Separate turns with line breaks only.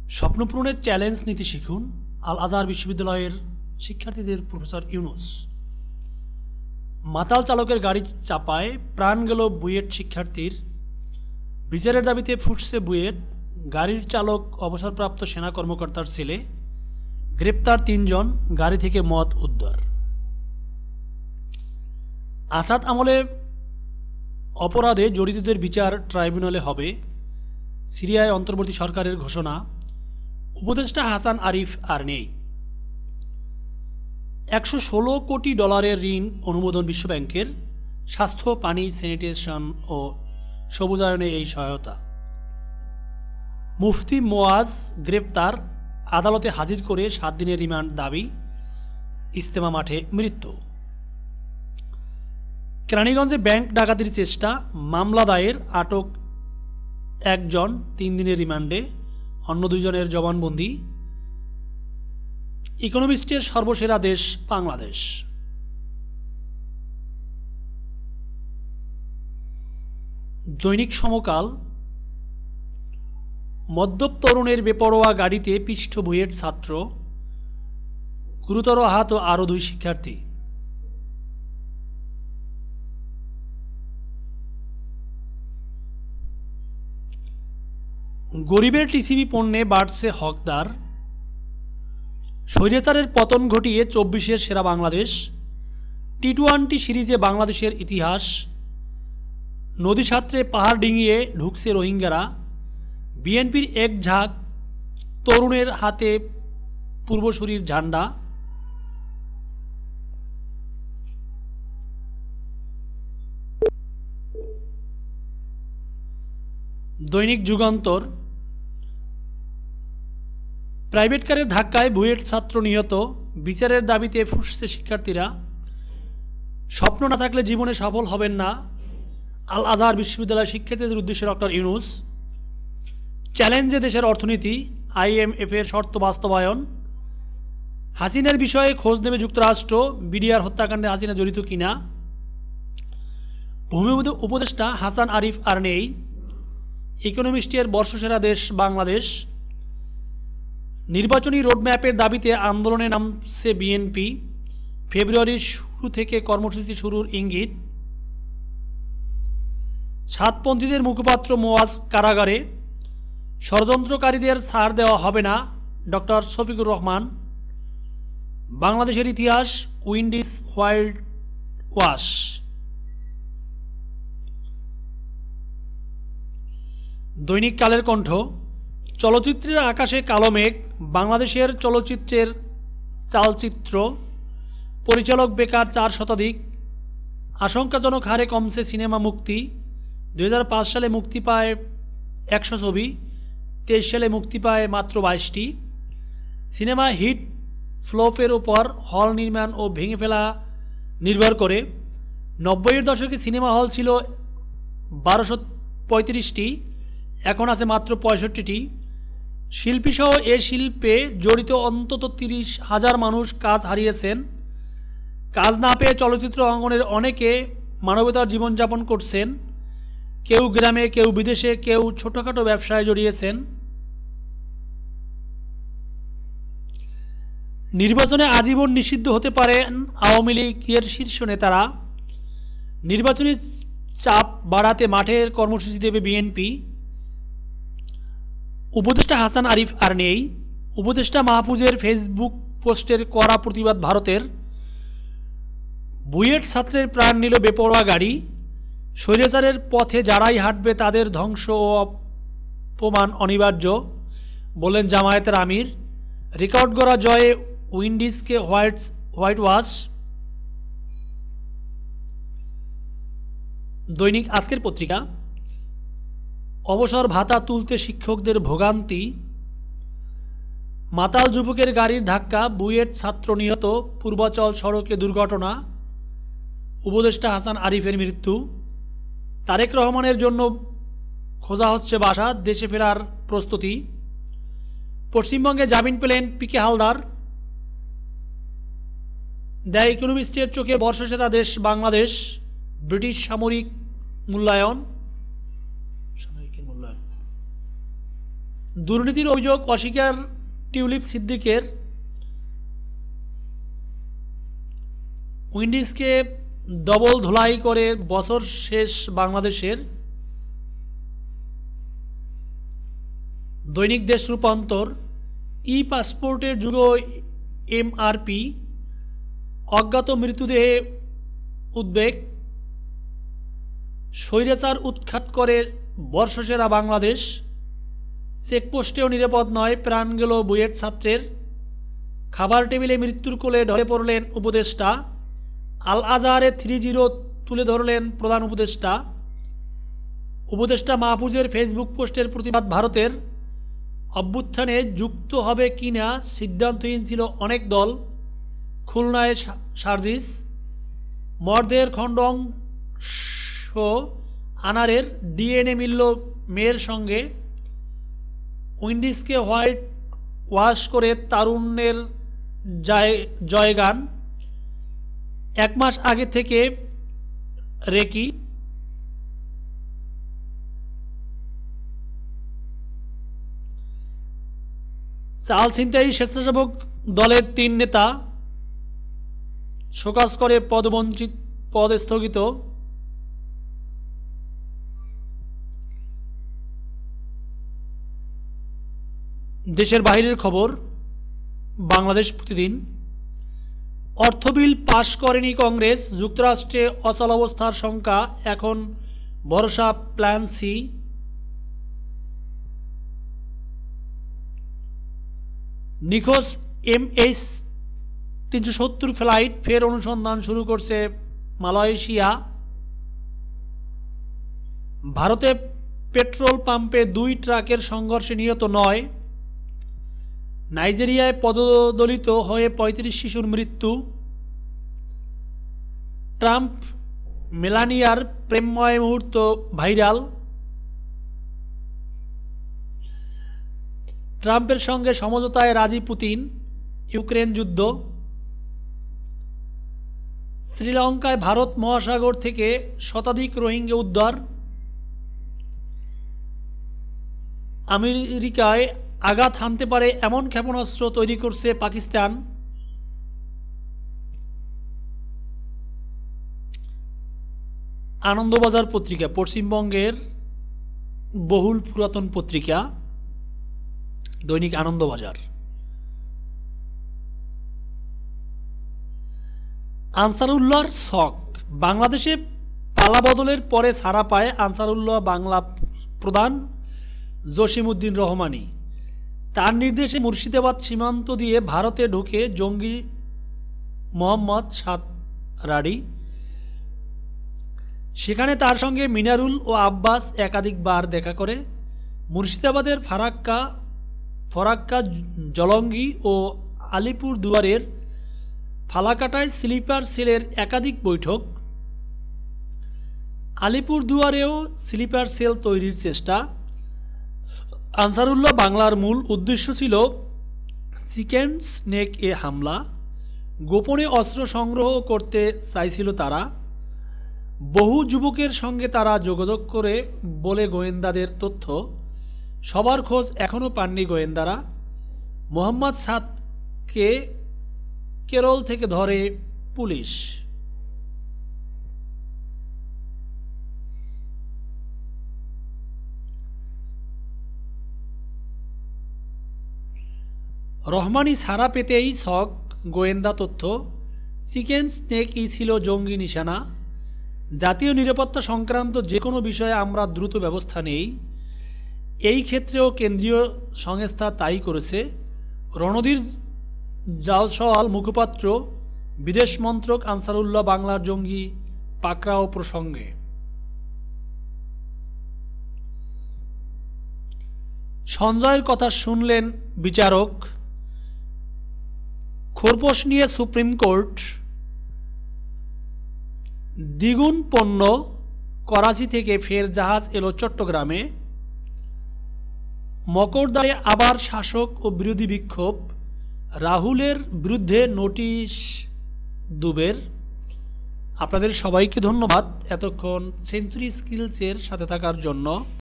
স্বপ্ন পূরণের চ্যালেঞ্জ নীতি শিখুন। আল আজহার বিশ্ববিদ্যালয়ের শিক্ষার্থীদের প্রফেসর ইউনুস। মাতাল চালকের গাড়ি চাপায় প্রাণ গেল বুয়েট শিক্ষার্থীর। বিচারের দাবিতে ফুটছে বুয়েট। গাড়ির চালক অবসরপ্রাপ্ত সেনা কর্মকর্তার ছেলে। গ্রেপ্তার ৩ জন। গাড়ি থেকে মদ উদ্ধার। আসাদ আমলে অপরাধে জড়িতদের বিচার ট্রাইব্যুনালে হবে। সিরিয়ায় অন্তর্বর্তী সরকারের ঘোষণা। উপদেষ্টা হাসান আরিফ আর নেই। ১১৬ কোটি ডলারের ঋণ অনুমোদন বিশ্বব্যাংকের। স্বাস্থ্য, পানি, স্যানিটেশন ও সবুজায়নে এই সহায়তা। মুফতি মোয়াজ গ্রেপ্তার। আদালতে হাজির করে ৭ দিনের রিমান্ড দাবি। ইজতেমা মাঠে মৃত্যু। কেরানীগঞ্জে ব্যাংক ডাকাতির চেষ্টা, মামলা দায়ের। আটক ১ জন, ৩ দিনের রিমান্ডে। অন্য ২ জনের জবানবন্দি। ইকোনমিস্টের সর্বসেরা দেশ বাংলাদেশ। দৈনিক সমকাল। মদ্যপ তরুণের বেপরোয়া গাড়িতে পিষ্ট বুয়েট ছাত্র। গুরুতর আহত আরও ২ শিক্ষার্থী। গরিবের টিসিবি পণ্যে বাড়ছে হকদার। স্বৈরাচারের পতন ঘটিয়ে ২৪-এর সেরা বাংলাদেশ। টি-২০ সিরিজে বাংলাদেশের ইতিহাস। নদী সাঁতরে পাহাড় ডিঙিয়ে ঢুকছে রোহিঙ্গারা। বিএনপির এক ঝাঁক তরুণের হাতে পূর্বসূরির ঝান্ডা। দৈনিক যুগান্তর। প্রাইভেট কারের ধাক্কায় বুয়েট ছাত্র নিহত। বিচারের দাবিতে ফুঁসছে শিক্ষার্থীরা। স্বপ্ন না থাকলে জীবনে সফল হবেন না। আল আজহার বিশ্ববিদ্যালয়ের শিক্ষার্থীদের উদ্দেশ্যে ডক্টর ইউনুস। চ্যালেঞ্জে দেশের অর্থনীতি, IMF-এর শর্ত বাস্তবায়ন। হাসিনার বিষয়ে খোঁজ নেবে যুক্তরাষ্ট্র। বিডিআর হত্যাকাণ্ডে হাসিনা জড়িত কিনা। ভূমি উপদেষ্টা হাসান আরিফ আর নেই। ইকোনমিস্টের বর্ষসেরা দেশ বাংলাদেশ। নির্বাচনী রোডম্যাপের দাবিতে আন্দোলনে নামছে বিএনপি। ফেব্রুয়ারির শুরু থেকে কর্মসূচি শুরুর ইঙ্গিত। সাতপন্থীদের মুখপাত্র মোয়াজ কারাগারে। ষড়যন্ত্রকারীদের ছাড় দেওয়া হবে না, ডক্টর শফিকুর রহমান। বাংলাদেশের ইতিহাস, উইন্ডিজ হোয়াইট ওয়াশ। দৈনিক কালের কণ্ঠ। চলচ্চিত্রের আকাশে কালো মেঘ। বাংলাদেশের চলচ্চিত্রের চালচিত্র পরিচালক বেকার ৪ শতাধিক। আশঙ্কাজনক হারে কমছে সিনেমা মুক্তি। ২০০৫ সালে মুক্তি পায় ১০০ ছবি, ২৩ সালে মুক্তি পায় মাত্র ২২টি। সিনেমা হিট ফ্লপের ওপর হল নির্মাণ ও ভেঙে ফেলা নির্ভর করে। ৯০-এর দশকে সিনেমা হল ছিল ১২৩৫টি, এখন আছে মাত্র ৬৫টি। শিল্পীসহ এ শিল্পে জড়িত অন্তত ৩০,০০০ মানুষ কাজ হারিয়েছেন। কাজ না পেয়ে চলচ্চিত্র অঙ্গনের অনেকে মানবতার জীবনযাপন করছেন। কেউ গ্রামে, কেউ বিদেশে, কেউ ছোটোখাটো ব্যবসায় জড়িয়েছেন। নির্বাচনে আজীবন নিষিদ্ধ হতে পারেন আওয়ামী লীগের শীর্ষ নেতারা। নির্বাচনী চাপ বাড়াতে মাঠের কর্মসূচি দেবে বিএনপি। উপদেষ্টা হাসান আরিফ আর নেই। উপদেষ্টা মাহফুজের ফেসবুক পোস্টের কড়া প্রতিবাদ ভারতের। বুয়েট ছাত্রের প্রাণ নিল বেপরোয়া গাড়ি। স্বৈরাচারের পথে যারাই হাঁটবে তাদের ধ্বংস ও অপমান অনিবার্য, বললেন জামায়াতের আমির। রেকর্ড গড়া জয়ে উইন্ডিজকে হোয়াইট ওয়াশ। দৈনিক আজকের পত্রিকা। অবসর ভাতা তুলতে শিক্ষকদের ভোগান্তি। মাতাল যুবকের গাড়ির ধাক্কা, বুয়েট ছাত্র নিহত। পূর্বাচল সড়কে দুর্ঘটনা। উপদেষ্টা হাসান আরিফের মৃত্যু। তারেক রহমানের জন্য খোঁজা হচ্ছে বাসা, দেশে ফেরার প্রস্তুতি। পশ্চিমবঙ্গে জামিন পেলেন পিকে হালদার। দ্য ইকোনমিস্টের চোখে বর্ষসেরা দেশ বাংলাদেশ। ব্রিটিশ সামরিক মূল্যায়ন। দুর্নীতির অভিযোগ অস্বীকার টিউলিপ সিদ্দিকের। উইন্ডিজকে ডবল ধুলাই করে বছর শেষ বাংলাদেশের। দৈনিক দেশ রূপান্তর, ই পাসপোর্টের যুগ এমআরপি, অজ্ঞাত মৃতদেহে উদ্বেগ, স্বৈরাচার উৎখাত করে বর্ষসেরা বাংলাদেশ, চেকপোস্টেও নিরাপদ নয়, প্রাণ গেল বুয়েট ছাত্রের, খাবার টেবিলে মৃত্যুর কোলে ঢলে পড়লেন উপদেষ্টা, আল আজহারে 3-0 তুলে ধরলেন প্রধান উপদেষ্টা, উপদেষ্টা মাহফুজের ফেসবুক পোস্টের প্রতিবাদ ভারতের, অভ্যুত্থানে যুক্ত হবে কিনা সিদ্ধান্তহীন ছিল অনেক দল, খুলনায় সার্জিস, মরদেহের খণ্ডাংশ আনারের, ডিএনএ মিলল মেয়ের সঙ্গে, উইন্ডিজকে হোয়াইট ওয়াশ করে তারুণ্যের জয়গান, 1 মাস আগে থেকে রেকি, চাল ছিনতাই স্বেচ্ছাসেবক দলের 3 নেতা শোকজ করে পদ স্থগিত। দেশের বাইরের খবর, বাংলাদেশ প্রতিদিন, অর্থ বিল পাশ করেনি কংগ্রেস, যুক্তরাষ্ট্রে অচলাবস্থার শঙ্কা, এখন ভরসা প্ল্যান সি। নিখোঁজ MH370 ফ্লাইট ফের অনুসন্ধান শুরু করছে মালয়েশিয়া। ভারতে পেট্রোল পাম্পে 2 ট্রাকের সংঘর্ষে নিহত 9। নাইজেরিয়ায় পদদলিত হয়ে 35 শিশুর মৃত্যু। ট্রাম্প মেলানিয়ার প্রেমময় মুহূর্ত ভাইরাল। ট্রাম্পের সঙ্গে সমঝোতায় রাজি পুতিন। ইউক্রেন যুদ্ধ। শ্রীলঙ্কায় ভারত মহাসাগর থেকে শতাধিক রোহিঙ্গা উদ্ধার। আমেরিকায় আঘাত হানতে পারে এমন ক্ষেপণাস্ত্র তৈরি করছে পাকিস্তান। আনন্দবাজার পত্রিকা পশ্চিমবঙ্গের বহুল পুরাতন পত্রিকা, দৈনিক আনন্দবাজার। আনসারুল্লাহর শক, বাংলাদেশে পালাবদলের পরে ছাড়া পায় আনসারুল্লাহ বাংলা প্রধান জসিমউদ্দিন রহমানী। তার নির্দেশে মুর্শিদাবাদ সীমান্ত দিয়ে ভারতে ঢুকে জঙ্গি মোহাম্মদ সাদ রাডি। সেখানে তার সঙ্গে মিনারুল ও আব্বাস একাধিকবার দেখা করে। মুর্শিদাবাদের ফরাক্কা, জলঙ্গি ও আলিপুর দুয়ারের ফালাকাটায় স্লিপার সেলের একাধিক বৈঠক। আলিপুর দুয়ারেও স্লিপার সেল তৈরির চেষ্টা। আনসারুল্লাহ বাংলার মূল উদ্দেশ্য ছিল চিকেন স্নেক এ হামলা। গোপনে অস্ত্র সংগ্রহ করতে চাইছিল তারা। বহু যুবকের সঙ্গে তারা যোগাযোগ করে বলে গোয়েন্দাদের তথ্য। সবার খোঁজ এখনও পাননি গোয়েন্দারা। মোহাম্মদ সাদকে কেরল থেকে ধরে পুলিশ। রহমানি ছাড়া পেতেই শক গোয়েন্দা তথ্য। চিকেন স্নেকই ছিল জঙ্গি নিশানা। জাতীয় নিরাপত্তা সংক্রান্ত যে কোনো বিষয়ে আমরা দ্রুত ব্যবস্থা নেই। এই ক্ষেত্রেও কেন্দ্রীয় সংস্থা তাই করেছে। রণধীর জাওয়াল মুখপাত্র, বিদেশ মন্ত্রক আনসারুল্লাহ বাংলার জঙ্গি পাকড়াও প্রসঙ্গে। সঞ্জয়ের কথা শুনলেন বিচারক। খোরপোশ নিয়ে সুপ্রিম কোর্ট। দ্বিগুণ পণ্য করাচি থেকে ফের জাহাজ এলো চট্টগ্রামে। মকরদ্বারে আবার শাসক ও বিরোধী বিক্ষোভ। রাহুলের বিরুদ্ধে নোটিশ দুবের। আপনাদের সবাইকে ধন্যবাদ এতক্ষণ সেঞ্চুরি স্কিলসের সাথে থাকার জন্য।